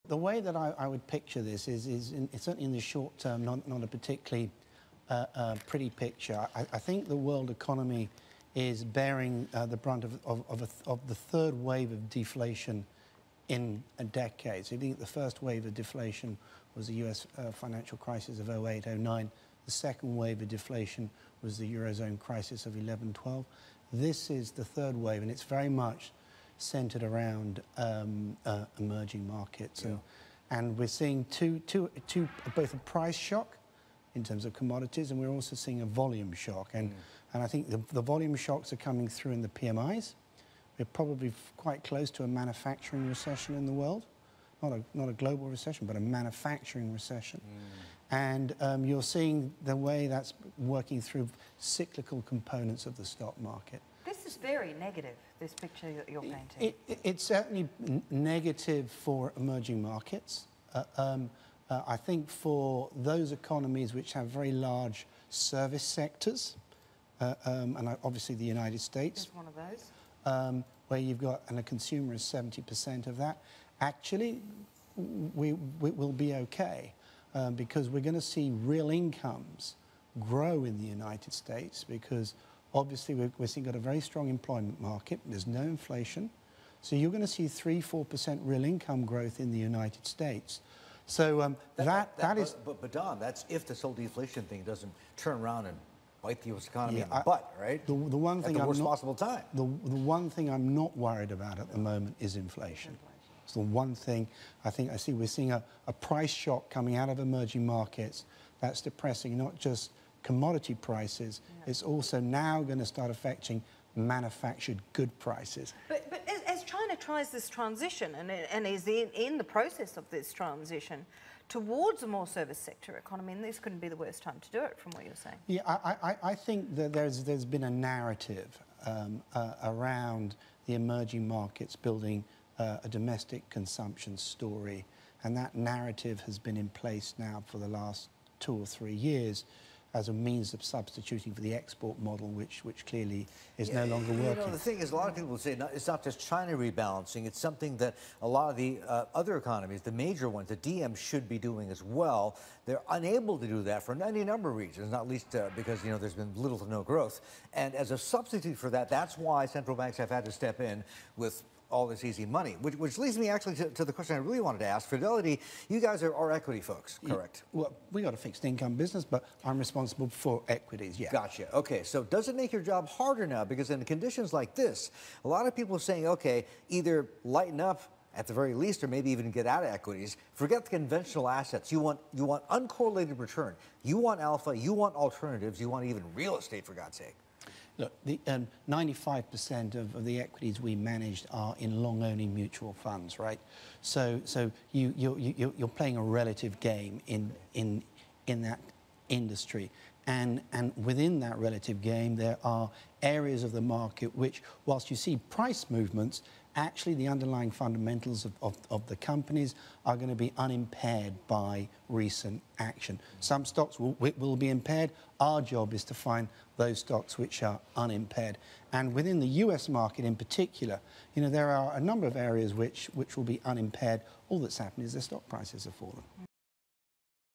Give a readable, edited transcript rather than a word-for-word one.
The way that I would picture this is certainly in the short term, not a particularly pretty picture. I think the world economy is bearing the brunt of the third wave of deflation in a decade. So you think the first wave of deflation was the US financial crisis of 08, 09. The second wave of deflation was the Eurozone crisis of 11, 12. This is the third wave, and it's very much centered around emerging markets. Yeah. And we're seeing both a price shock in terms of commodities, and we're also seeing a volume shock. And I think the volume shocks are coming through in the PMIs. We're probably quite close to a manufacturing recession in the world. Not a global recession, but a manufacturing recession. And you're seeing the way that's working through cyclical components of the stock market. This is very negative, this picture that you're painting. It's certainly negative for emerging markets. I think for those economies which have very large service sectors, and obviously the United States. Is one of those. Where you've got, and a consumer is 70% of that, actually we will be okay because we're going to see real incomes grow in the United States because obviously we're seeing got a very strong employment market, there's no inflation, so you're going to see 3-4% real income growth in the United States. So that is... But Don, that's if this whole deflation thing doesn't turn around and bite the U.S. economy in the butt, right? The one thing at the worst possible time. The one thing I'm not worried about at the moment is inflation. It's the one thing we're seeing a price shock coming out of emerging markets that's depressing not just commodity prices, it's also now going to start affecting manufactured good prices. But as China tries this transition and is in the process of this transition towards a more service sector economy, and this couldn't be the worst time to do it from what you're saying. Yeah, I think that there's been a narrative around the emerging markets building a domestic consumption story, and that narrative has been in place now for the last 2 or 3 years as a means of substituting for the export model, which clearly is no longer working. You know, the thing is, a lot of people will say it's not just China rebalancing, it's something that a lot of the other economies, the major ones, the DMs should be doing as well. They're unable to do that for any number of reasons, not least because, you know, there's been little to no growth. And as a substitute for that, that's why central banks have had to step in with all this easy money, which leads me actually to the question I really wanted to ask. Fidelity, you guys are equity folks, correct? Well, we got a fixed income business, but I'm responsible for equities, yeah. Gotcha. Okay, so does it make your job harder now? Because in conditions like this, a lot of people are saying, okay, either lighten up at the very least, or maybe even get out of equities. Forget the conventional assets. You want uncorrelated return. You want alpha. You want alternatives. You want even real estate, for God's sake. Look, the 95% of the equities we managed are in long-only mutual funds, right? So you're playing a relative game in that industry, and within that relative game there are areas of the market which, whilst you see price movements, actually the underlying fundamentals of the companies are going to be unimpaired by recent action. Some stocks will be impaired. Our job is to find those stocks which are unimpaired. And within the US market in particular, you know, there are a number of areas which will be unimpaired. All that's happened is their stock prices have fallen.